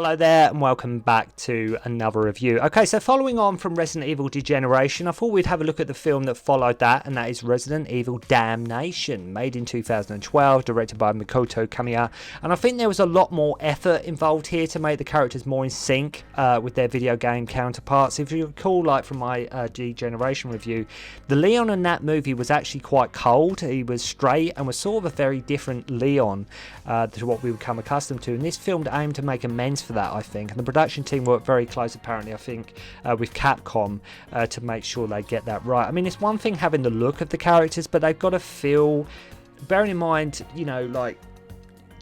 Hello there and welcome back to another review. Okay, so following on from Resident Evil Degeneration, I thought we'd have a look at the film that followed that, and that is Resident Evil Damnation, made in 2012, directed by Makoto Kamiya. And I think there was a lot more effort involved here to make the characters more in sync with their video game counterparts. If you recall, like from my Degeneration review, the Leon in that movie was actually quite cold. He was straight and was sort of a very different Leon to what we would come accustomed to. And this film aimed to make amends for that, I think, and the production team worked very close, apparently, I think, with Capcom to make sure they get that right. I mean, it's one thing having the look of the characters, but they've got to feel, bearing in mind, you know, like,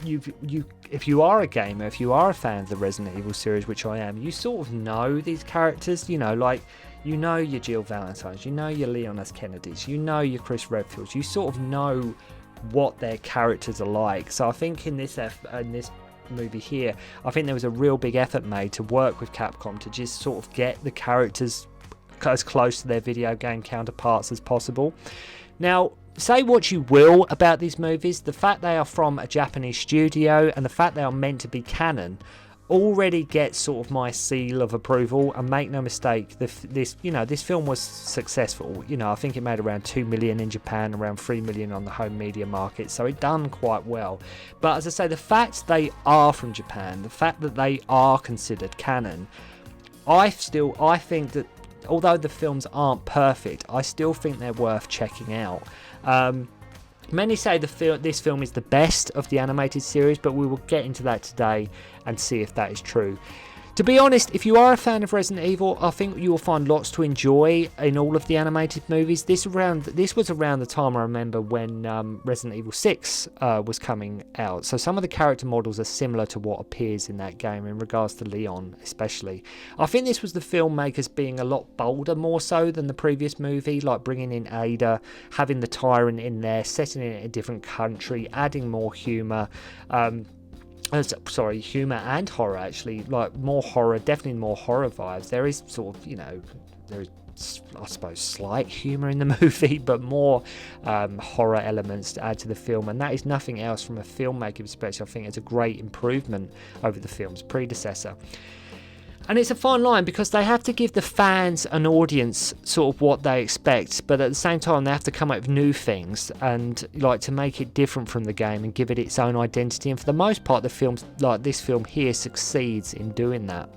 if you are a gamer, if you are a fan of the Resident Evil series, which I am, you sort of know these characters, you know, like, you know your Jill Valentine's, you know your Leon S. Kennedys, you know your Chris Redfields, you sort of know what their characters are like. So I think in this movie here, I think there was a real big effort made to work with Capcom to just sort of get the characters as close to their video game counterparts as possible. Now, say what you will about these movies, the fact they are from a Japanese studio and the fact they are meant to be canon already gets sort of my seal of approval. And make no mistake, this film was successful. You know, I think it made around 2 million in Japan, around 3 million on the home media market, so it done quite well. But as I say, the fact they are from Japan, the fact that they are considered canon, I think that although the films aren't perfect, I still think they're worth checking out. Many say this film is the best of the animated series, but we will get into that today and see if that is true. To be honest, if you are a fan of Resident Evil, I think you will find lots to enjoy in all of the animated movies. This was around the time I remember when Resident Evil 6 was coming out. So some of the character models are similar to what appears in that game in regards to Leon especially. I think this was the filmmakers being a lot bolder more so than the previous movie, like bringing in Ada, having the Tyrant in there, setting it in a different country, adding more humour. Humour and horror, actually, like more horror, definitely more horror vibes. There is sort of, you know, there is, I suppose, slight humour in the movie, but more horror elements to add to the film, and that is nothing else from a filmmaking perspective. I think it's a great improvement over the film's predecessor. And it's a fine line because they have to give the fans an audience sort of what they expect, but at the same time they have to come up with new things and like to make it different from the game and give it its own identity. And for the most part, the films like this film here succeeds in doing that.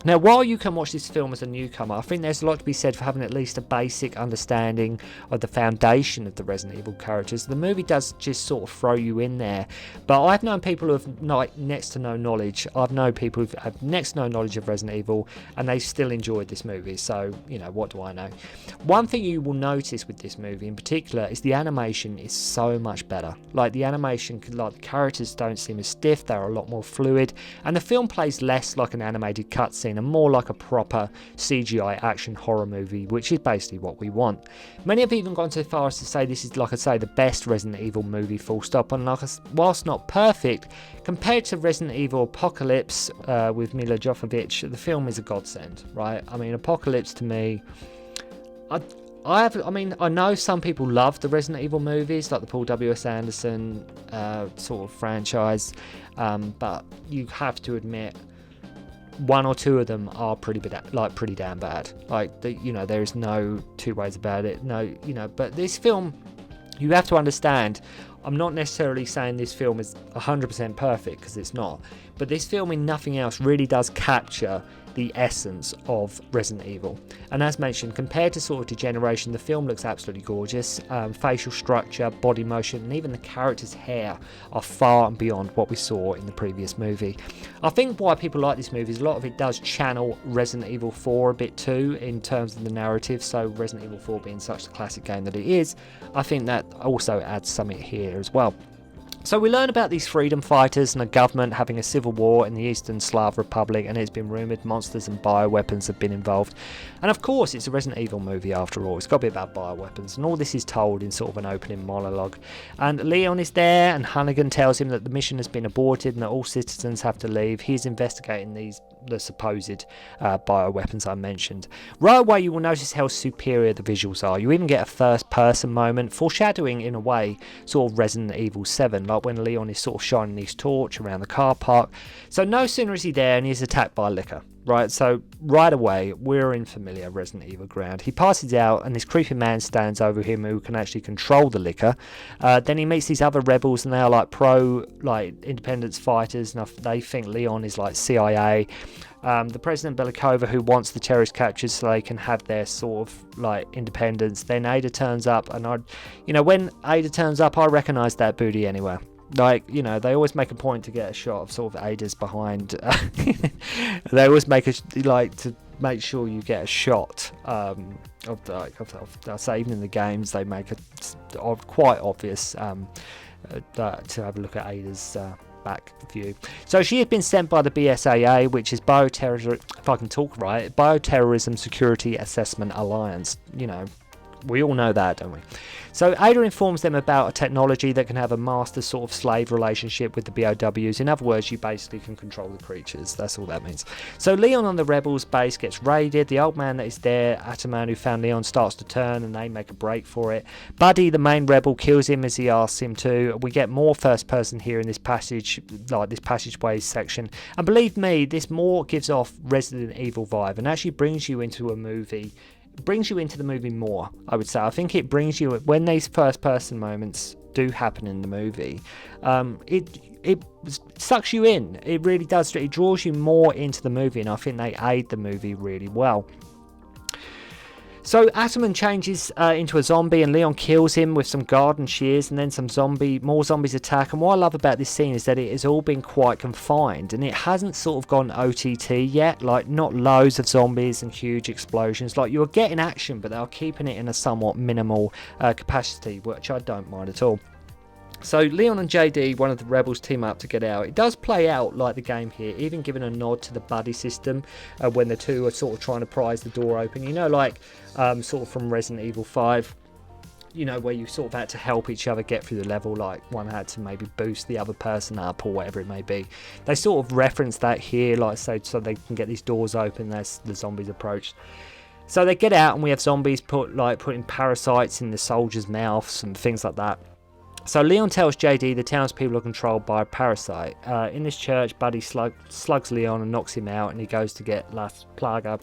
Now, while you can watch this film as a newcomer, I think there's a lot to be said for having at least a basic understanding of the foundation of the Resident Evil characters. The movie does just sort of throw you in there, but I've known people who have next to no knowledge. I've known people who have next to no knowledge of Resident Evil, and they still enjoyed this movie, so, you know, what do I know? One thing you will notice with this movie in particular is the animation is so much better. Like, the animation, like, the characters don't seem as stiff, they're a lot more fluid, and the film plays less like an animated cutscene and more like a proper CGI action horror movie, which is basically what we want. Many have even gone so far as to say this is, like I say, the best Resident Evil movie, full stop. And whilst not perfect, compared to Resident Evil Apocalypse with Mila Jovovich, the film is a godsend, right? I mean, Apocalypse to me, I know some people love the Resident Evil movies, like the Paul W.S. Anderson sort of franchise, but you have to admit, one or two of them are pretty damn bad. Like, there is no two ways about it. No, but this film, you have to understand, I'm not necessarily saying this film is 100% perfect, because it's not, but this film in nothing else really does capture the essence of Resident Evil. And as mentioned, compared to sort of Degeneration, the film looks absolutely gorgeous. Facial structure, body motion, and even the characters' hair are far and beyond what we saw in the previous movie. I think why people like this movie is a lot of it does channel Resident Evil 4 a bit too in terms of the narrative, so Resident Evil 4 being such a classic game that it is, I think that also adds something here as well. So we learn about these freedom fighters and a government having a civil war in the Eastern Slav Republic, and it's been rumoured monsters and bioweapons have been involved. And of course, it's a Resident Evil movie after all. It's got to be about bioweapons, and all this is told in sort of an opening monologue. And Leon is there, and Hunnigan tells him that the mission has been aborted and that all citizens have to leave. He's investigating the supposed bioweapons I mentioned. Right away, you will notice how superior the visuals are. You even get a first-person moment, foreshadowing in a way sort of Resident Evil 7. Like, start when Leon is sort of shining his torch around the car park. So no sooner is he there and he's attacked by liquor. Right, so right away, we're in familiar Resident Evil ground. He passes out, and this creepy man stands over him who can actually control the liquor. Then he meets these other rebels, and they are like independence fighters, and they think Leon is like CIA. The President Belikova, who wants the terrorists captured so they can have their sort of like independence. Then Ada turns up, and when Ada turns up, I recognise that booty anywhere. Like, they always make a point to get a shot of sort of Ada's behind. They always make to make sure you get a shot of I'll say even in the games they make it quite obvious to have a look at Ada's back view. So she has been sent by the BSAA, which is Bioterrorism Security Assessment Alliance. We all know that, don't we? So Ada informs them about a technology that can have a master sort of slave relationship with the BOWs. In other words, you basically can control the creatures. That's all that means. So Leon on the rebels base gets raided. The old man that is there, Ataman, who found Leon, starts to turn and they make a break for it. Buddy, the main rebel, kills him as he asks him to. We get more first person here in this passage, like this passageway section. And believe me, this more gives off Resident Evil vibe and actually brings you into a movie. Brings you into the movie more, I would say. I think it brings you, when these first person moments do happen in the movie, it sucks you in. It really does. It draws you more into the movie, and I think they aid the movie really well. So Ataman changes into a zombie, and Leon kills him with some garden shears, and then more zombies attack. And what I love about this scene is that it has all been quite confined, and it hasn't sort of gone OTT yet. Like, not loads of zombies and huge explosions. Like, you're getting action, but they're keeping it in a somewhat minimal capacity, which I don't mind at all. So Leon and JD, one of the rebels, team up to get out. It does play out like the game here, even giving a nod to the buddy system when the two are sort of trying to prise the door open. Sort of from Resident Evil 5, where you sort of had to help each other get through the level, like one had to maybe boost the other person up or whatever it may be. They sort of reference that here, like so they can get these doors open as the zombies approach. So they get out, and we have zombies putting parasites in the soldiers' mouths and things like that. So Leon tells JD the townspeople are controlled by a parasite. In this church, Buddy slugs Leon and knocks him out, and he goes to get Las Plaga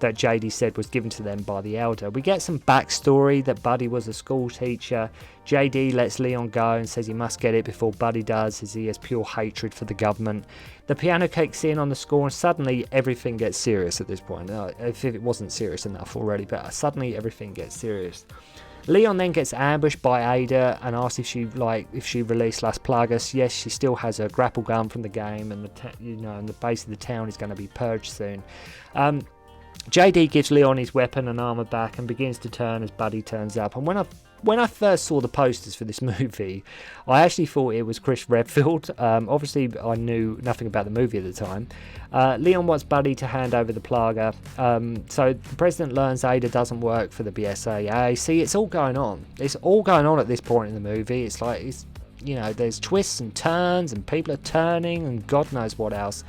that JD said was given to them by the Elder. We get some backstory that Buddy was a school teacher. JD lets Leon go and says he must get it before Buddy does, as he has pure hatred for the government. The piano kicks in on the score, and suddenly everything gets serious at this point. If it wasn't serious enough already, but suddenly everything gets serious. Leon then gets ambushed by Ada and asks if she released Las Plagas. Yes, she still has a grapple gun from the game, and and the base of the town is going to be purged soon. JD gives Leon his weapon and armor back and begins to turn as Buddy turns up. And when I first saw the posters for this movie, I actually thought it was Chris Redfield. Obviously, I knew nothing about the movie at the time. Leon wants Buddy to hand over the Plaga. So the president learns Ada doesn't work for the BSAA. See, it's all going on. It's all going on at this point in the movie. It's like, there's twists and turns, and people are turning, and God knows what else.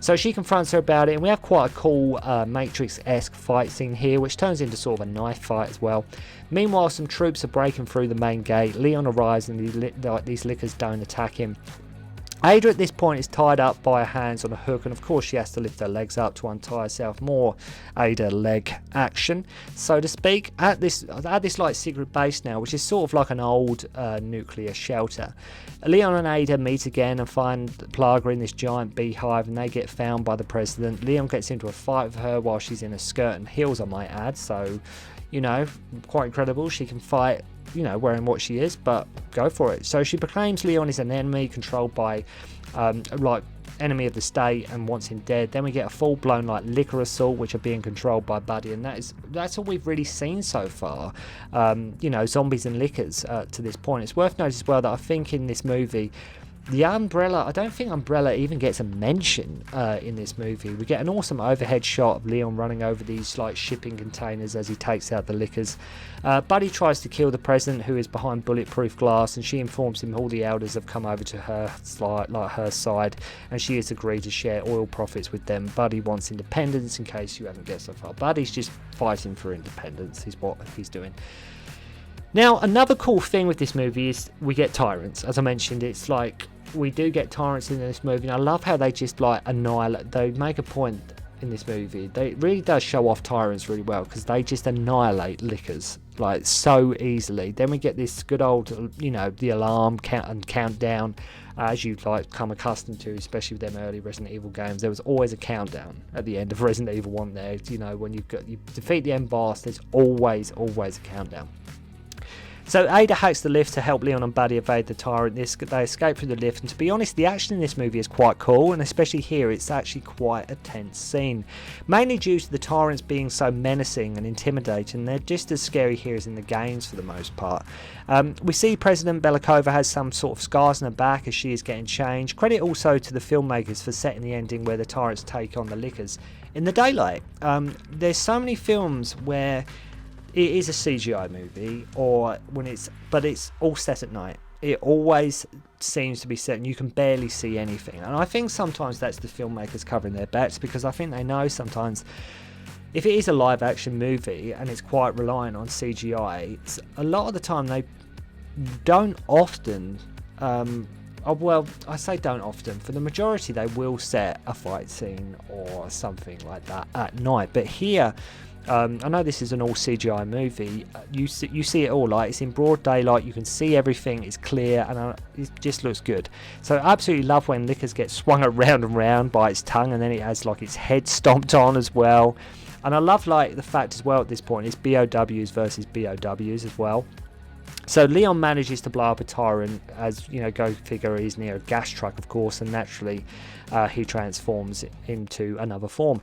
So she confronts her about it, and we have quite a cool Matrix-esque fight scene here, which turns into sort of a knife fight as well. Meanwhile, some troops are breaking through the main gate. Leon arrives, and these lickers don't attack him. Ada at this point is tied up by her hands on a hook, and of course she has to lift her legs up to untie herself. More Ada leg action, so to speak, at this like secret base now, which is sort of like an old nuclear shelter. Leon and Ada meet again and find Plaga in this giant beehive, and they get found by the president. Leon gets into a fight with her while she's in a skirt and heels, I might add, so quite incredible. She can fight wearing what she is, but go for it. So she proclaims Leon is an enemy controlled by enemy of the state and wants him dead. Then we get a full-blown liquor assault, which are being controlled by Buddy, and that's all we've really seen so far. Zombies and liquors to this point. It's worth noting as well that I think in this movie, the Umbrella, I don't think Umbrella even gets a mention in this movie. We get an awesome overhead shot of Leon running over these shipping containers as he takes out the liquors. Buddy tries to kill the president, who is behind bulletproof glass, and she informs him all the elders have come over to her side, and she has agreed to share oil profits with them. Buddy wants independence, in case you haven't guessed so far. Buddy's just fighting for independence is what he's doing. Now, another cool thing with this movie is we get tyrants. As I mentioned, it's like we do get tyrants in this movie, and I love how they just like annihilate. They make a point in this movie. It really does show off tyrants really well, because they just annihilate lickers like so easily. Then we get this good old, you know, the alarm countdown, as you like come accustomed to, especially with them early Resident Evil games. There was always a countdown at the end of Resident Evil 1 there. You know, when you defeat the end boss, there's always a countdown. So Ada hacks the lift to help Leon and Buddy evade the tyrant. They escape through the lift, and to be honest, the action in this movie is quite cool, and especially here, it's actually quite a tense scene. Mainly due to the tyrants being so menacing and intimidating. They're just as scary here as in the games for the most part. We see President Belikova has some sort of scars on her back as she is getting changed. Credit also to the filmmakers for setting the ending where the tyrants take on the lickers in the daylight. There's so many films where it is a CGI movie, but it's all set at night. It always seems to be set, and you can barely see anything. And I think sometimes that's the filmmakers covering their bets, because I think they know sometimes if it is a live action movie and it's quite reliant on CGI, a lot of the time they don't often. I say don't often. For the majority, they will set a fight scene or something like that at night. But here, I know this is an all CGI movie. You see it all, like it's in broad daylight. You can see everything. It's clear, and it just looks good. So I absolutely love when Lickers gets swung around and round by its tongue, and then it has like its head stomped on as well. And I love like the fact as well at this point it's BOWs versus BOWs as well. So Leon manages to blow up a tyrant, as you know, go figure, he's near a gas truck, of course, and naturally he transforms into another form.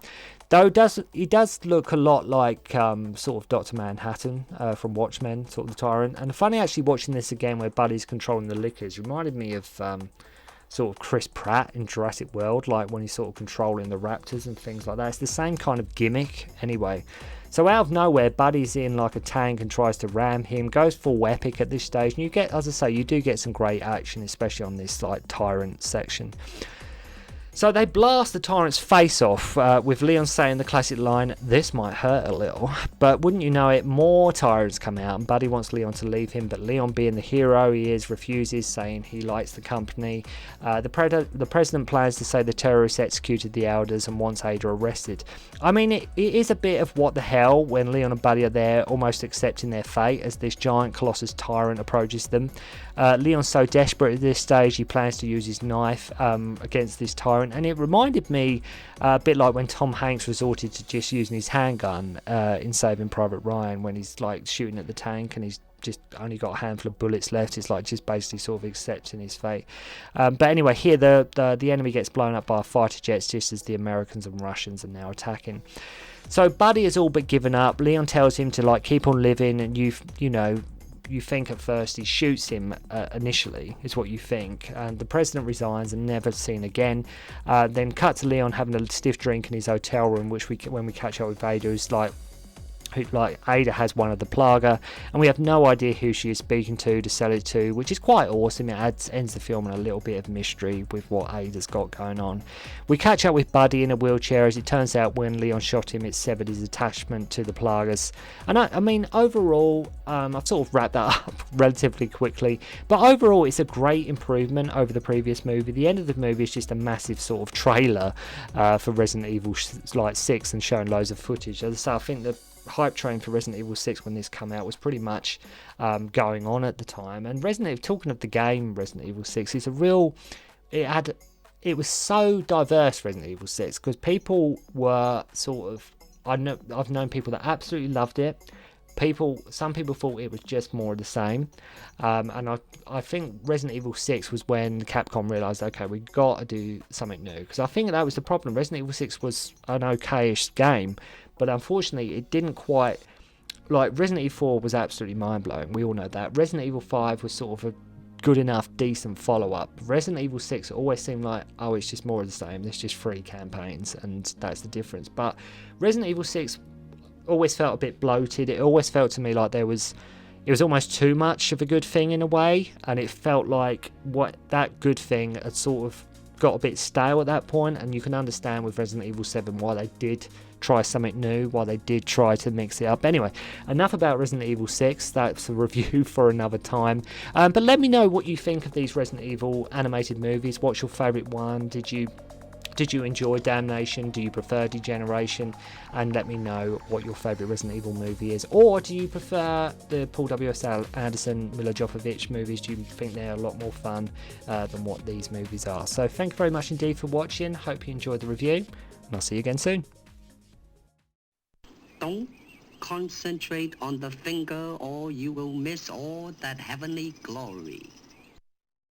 Though he does look a lot like sort of Dr. Manhattan from Watchmen, sort of the tyrant. And funny actually watching this again where Buddy's controlling the lickers reminded me of sort of Chris Pratt in Jurassic World, like when he's sort of controlling the raptors and things like that. It's the same kind of gimmick anyway. So out of nowhere, Buddy's in like a tank and tries to ram him, goes full epic at this stage, and you get, as I say, you do get some great action, especially on this like tyrant section. So they blast the tyrant's face off, with Leon saying the classic line, "This might hurt a little." But wouldn't you know it, more tyrants come out, and Buddy wants Leon to leave him, but Leon, being the hero he is, refuses, saying he likes the company. The president plans to say the terrorists executed the elders and wants Ada arrested. I mean, it is a bit of what the hell when Leon and Buddy are there, almost accepting their fate as this giant colossus tyrant approaches them. Leon's so desperate at this stage, he plans to use his knife against this tyrant, and it reminded me a bit like when Tom Hanks resorted to just using his handgun in Saving Private Ryan, when he's like shooting at the tank and he's just only got a handful of bullets left. It's like just basically sort of accepting his fate. But anyway, here the enemy gets blown up by fighter jets just as the Americans and Russians are now attacking. So Buddy has all but given up. Leon tells him to like keep on living, and you think at first he shoots him initially, is what you think, and the president resigns and never seen again. Then cut to Leon having a stiff drink in his hotel room, which when we catch up with Ada, is like Ada has one of the Plaga, and we have no idea who she is speaking to sell it to, which is quite awesome. It ends the film in a little bit of mystery with what Ada's got going on. We catch up with Buddy in a wheelchair, as it turns out when Leon shot him, it severed his attachment to the Plagas. And I mean, overall, I've sort of wrapped that up relatively quickly, but overall it's a great improvement over the previous movie. The end of the movie is just a massive sort of trailer for Resident Evil 6 and showing loads of footage. As I say, I think the hype train for Resident Evil 6 when this came out was pretty much going on at the time. And talking of the game Resident Evil 6, it's a real, it was so diverse, Resident Evil 6, because people were sort of, I've known people that absolutely loved it. Some people thought it was just more of the same, and I think Resident Evil 6 was when Capcom realised, okay, we got to do something new, because I think that was the problem. Resident Evil 6 was an okayish game, but unfortunately it didn't quite, like Resident Evil 4 was absolutely mind-blowing, we all know that. Resident Evil 5 was sort of a good enough, decent follow-up. Resident Evil 6 always seemed like, oh, it's just more of the same, there's just 3 campaigns, and that's the difference. But Resident Evil 6 always felt a bit bloated. It always felt to me like it was almost too much of a good thing in a way, and it felt like what that good thing had sort of got a bit stale at that point, and you can understand with Resident Evil 7 why they did try something new, why they did try to mix it up. Anyway, enough about Resident Evil 6, that's a review for another time. But let me know what you think of these Resident Evil animated movies. What's your favourite one? Did you enjoy Damnation? Do you prefer Degeneration? And let me know what your favourite Resident Evil movie is. Or do you prefer the Paul W.S. Anderson, Mila Jovovich movies? Do you think they're a lot more fun than what these movies are? So thank you very much indeed for watching. Hope you enjoyed the review, and I'll see you again soon. Don't concentrate on the finger or you will miss all that heavenly glory.